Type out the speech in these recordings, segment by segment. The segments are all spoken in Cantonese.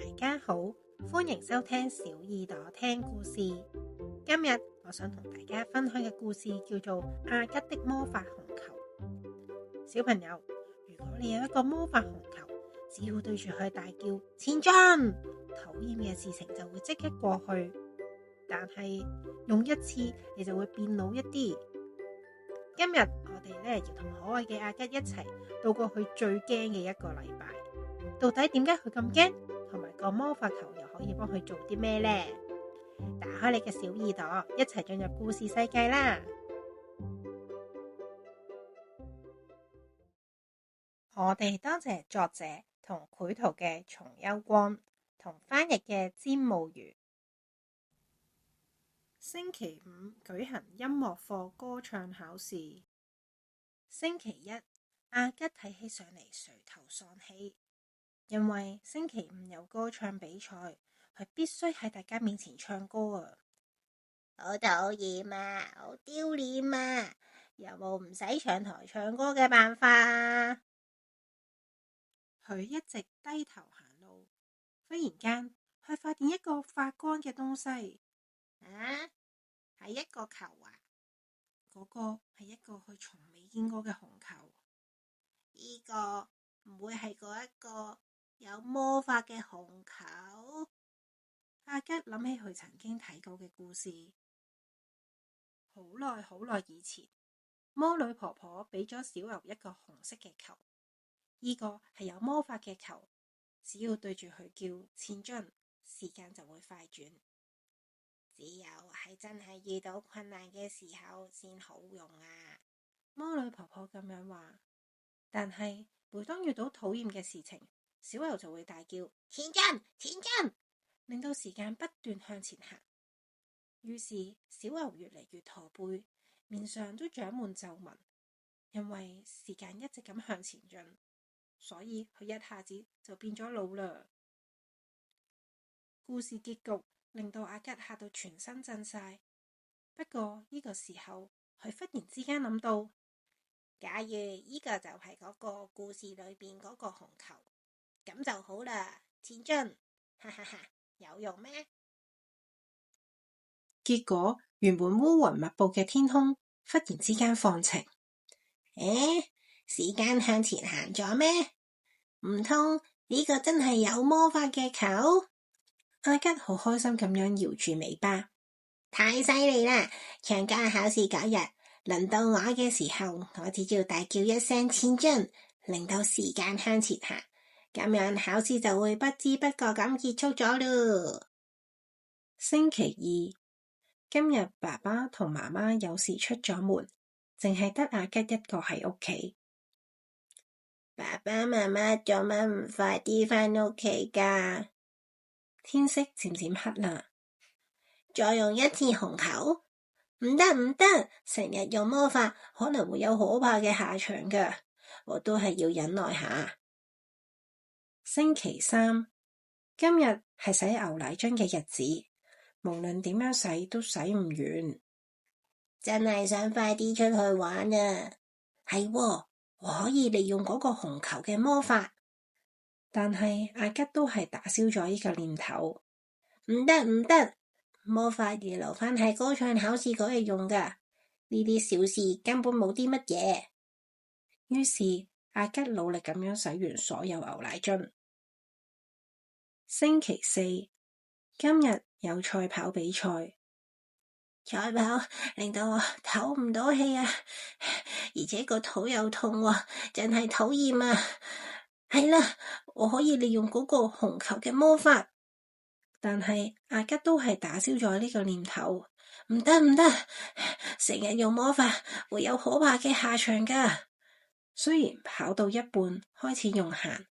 家好，歡迎收聽小耳朵聽故事。今日我想同大家分享嘅故事叫做阿吉的魔法紅球。小朋友，如果你有一個魔法紅球，只要對住佢大叫前進，討厭嘅事情就會即刻過去。但係用一次你就會變老一啲。今日我哋要同可愛嘅阿吉一齊度過佢最驚嘅一個禮拜。到底點解佢咁驚？同埋個魔法球又可以幫佢做啲咩呢？打開你嘅小耳朵，一齊進入故事世界啦！我哋多謝作者同繪圖嘅松丘光，同翻譯嘅詹慕如。星期五舉行音樂課歌唱考試。星期一，阿吉睇起上嚟垂頭喪氣。因為星期五有歌唱比賽，佢必須喺大家面前唱歌啊！好討厭啊，好丟臉啊！有冇唔使上台唱歌嘅辦法啊？佢一直低頭行路，忽然間佢發現一個發光嘅東西。啊，係一個球啊！嗰個係一個佢從未見過嘅紅球。呢個唔會係嗰一個有魔法嘅紅球？阿吉諗起佢曾經睇過嘅故事。好耐好耐以前，魔女婆婆俾咗小牛一個紅色嘅球。呢個係有魔法嘅球，只要對住佢叫前進，時間就會快轉。只有係真係遇到困難嘅時候先好用啊！魔女婆婆咁樣話。但係每當遇到討厭嘅事情，小牛就會大叫前進前進，令到時間不斷向前行。於是小牛越嚟越駝背，面上都長滿皺紋，因為時間一直咁向前進，所以佢一下子就變咗老啦。故事結局令到阿吉嚇到全身震晒。不過呢個時候，佢忽然之間諗到，假如呢個就係嗰個故事裏邊嗰個紅球，咁就好啦，前進，哈哈哈，有用咩？結果原本烏雲密布嘅天空忽然之間放晴。時間向前行咗咩？唔通呢個真係有魔法嘅球？阿吉好開心咁樣搖住尾巴，太犀利啦！參加考試嗰日，輪到我嘅時候，我只要大叫一聲前進，令到時間向前行，咁樣考試就會不知不覺咁結束咗咯。星期二，今日爸爸同媽媽有事出咗門，淨係得阿吉一個喺屋企。爸爸媽媽做乜唔快啲返屋企㗎？天色漸漸黑啦。再用一次紅球？唔得唔得，成日用魔法可能會有可怕嘅下場㗎，我都係要忍耐下。星期三，今日係洗牛奶樽嘅日子，無論點樣洗都洗唔完，真係想快啲出去玩啊！係喎，我可以利用嗰個紅球嘅魔法，但係阿吉都係打消咗呢個念頭。唔得唔得，魔法要留返喺歌唱考試嗰日用㗎，呢啲小事根本冇啲乜嘢。於是阿吉努力咁樣洗完所有牛奶樽。星期四，今日有賽跑比賽。賽跑令到我唞唔到氣啊，而且個肚又痛喎，真係討厭啊！係啦，我可以利用嗰個紅球嘅魔法。但係阿吉都係打消咗呢個念頭。唔得唔得，成日用魔法會有可怕嘅下場㗎。雖然跑到一半開始用行，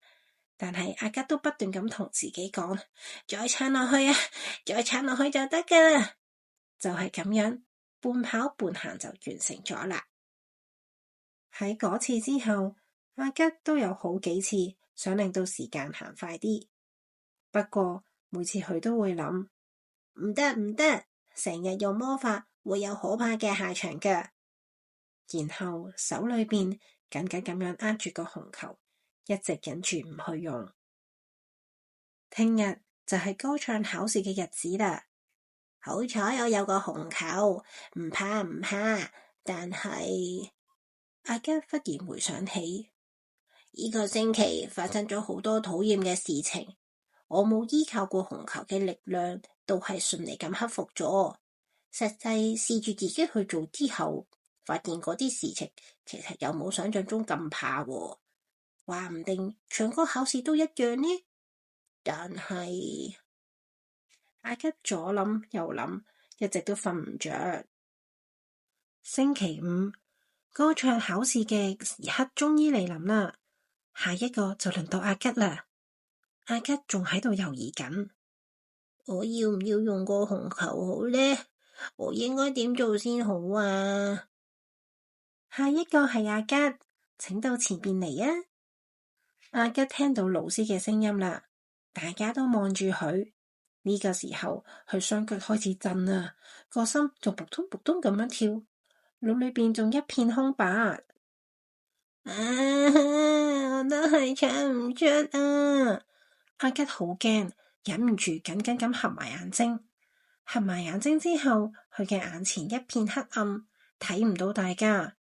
但係阿吉都不斷咁同自己講，再撐落去啊，再撐落去就得㗎啦。就係咁樣，半跑半行就完成咗啦。喺嗰次之後，阿吉都有好幾次想令到時間行快啲，不過每次佢都會諗，唔得唔得，成日用魔法會有可怕嘅下場㗎。然後手裏邊緊緊咁樣握住個紅球，一直忍住唔去用。聽日就係歌唱考試嘅日子啦。好彩我有個紅球，唔怕唔怕。但係阿吉忽然回想起，呢個星期發生咗好多討厭嘅事情，我冇依靠過紅球嘅力量，都係順利咁克服咗。實際試住自己去做之後，發現嗰啲事情其實又冇想象中咁怕喎。話唔定唱歌考試都一樣呢。但係阿吉左諗右諗，一直都瞓唔着。星期五歌唱考試嘅時刻終於嚟臨啦，下一個就輪到阿吉啦。阿吉仲喺度猶豫緊，我要唔要用個紅球好呢？我應該點做先好啊？下一個係阿吉，請到前邊嚟啊！阿吉聽到老師嘅聲音啦，大家都望住佢。呢個時候，佢雙腳開始震啦，個心仲撲通撲通咁樣跳，腦裏邊仲一片空白。我都係唱唔出啊！阿吉好驚，忍唔住緊緊咁合埋眼睛。合埋眼睛之後，佢嘅眼前一片黑暗，睇唔到大家。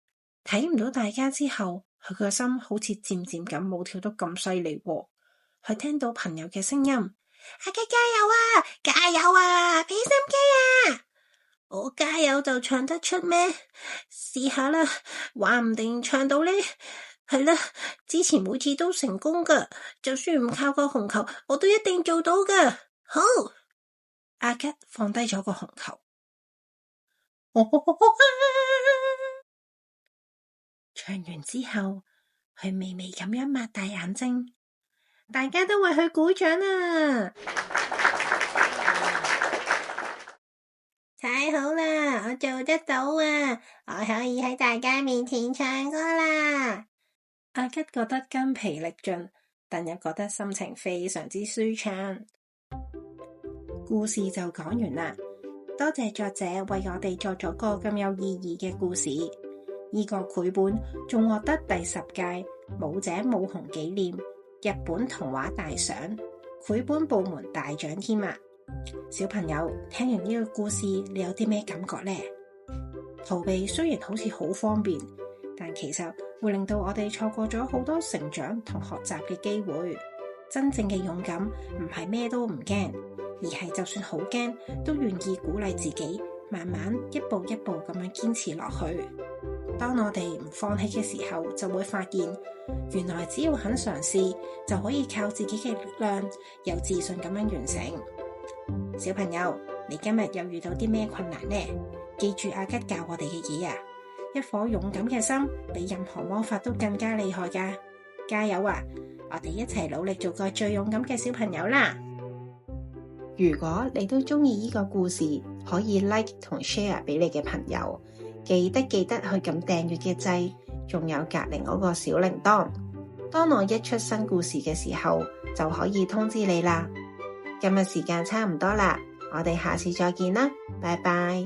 睇唔到大家之後，佢個心好似漸漸咁冇跳得咁犀利喎。佢聽到朋友嘅聲音：阿吉加油啊！加油啊！俾心機啊！我加油就唱得出咩？試下啦，話唔定唱到呢。係啦，之前每次都成功噶，就算唔靠個紅球，我都一定做到噶。好，阿吉放低咗個紅球。唱完之後，佢微微咁樣擘大眼睛，大家都為佢鼓掌啊！太好啦，我做得到啊！我可以喺大家面前唱歌啦！阿吉覺得筋疲力盡，但又覺得心情非常之舒暢。故事就講完啦，多謝作者為我哋作咗個咁有意義嘅故事。呢個繪本仲獲得第10屆舞者舞紅紀念日本童話大賞繪本部門大獎添啊！小朋友聽完呢個故事，你有啲咩感覺呢？逃避雖然好似好方便，但其實會令到我哋錯過咗好多成長同學習嘅機會。真正嘅勇敢唔係咩都唔驚，而係就算好驚，都願意鼓勵自己，慢慢一步一步咁樣堅持落去。當我哋唔放棄嘅時候，就會發現原來只要肯嘗試，就可以靠自己嘅力量，有自信咁樣完成。小朋友，你今日又遇到啲咩困難呢？記住阿吉教我哋嘅嘢啊！一顆勇敢嘅心，比任何魔法都更加厲害噶！加油啊！我哋一齊努力做個最勇敢嘅小朋友啦！如果你都中意呢個故事，可以 like 同 share 俾你嘅朋友，記得去撳訂閱嘅掣，仲有隔籬嗰個小鈴鐺，當我一出新故事嘅時候，就可以通知你啦。今日時間差唔多啦，我哋下次再見啦，拜拜。